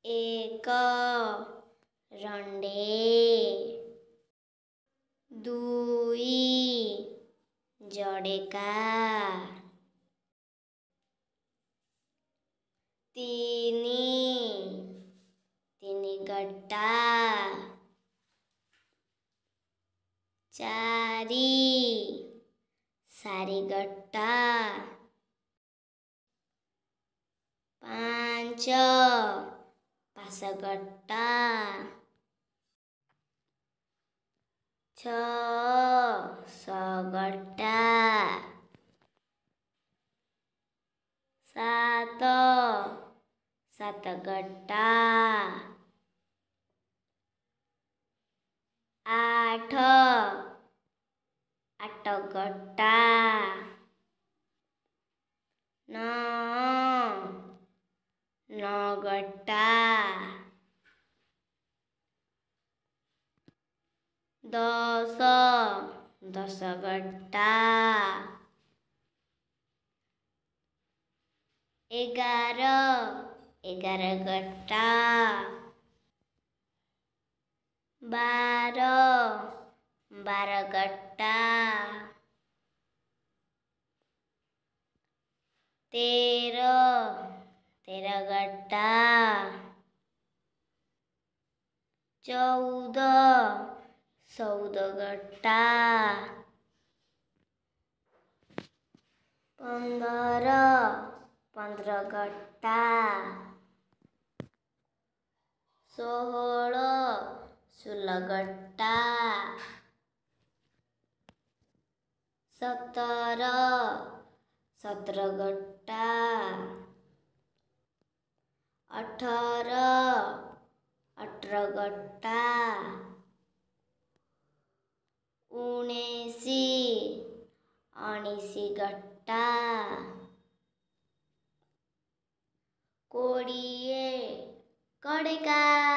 एक रंडे दुई जडेका तीनी गट्टा चारी सारी गट्टा पाँच पाँच गट्टा छ गट्टा सात सात गट्टा आठ आठ गट्टा नौ नौ गट्टा दस दस गट्टा एगार एगार गट्टा बार बार गट्टा तेर तेर गट्टा चौद चौद गट्टा पंदर पंदर गट्टा सोहल सोल गट्टा सतर सतर गट्टा अठर अठर गट्टा उनेसी उनेसी गट्टा कोड़िए कड़का।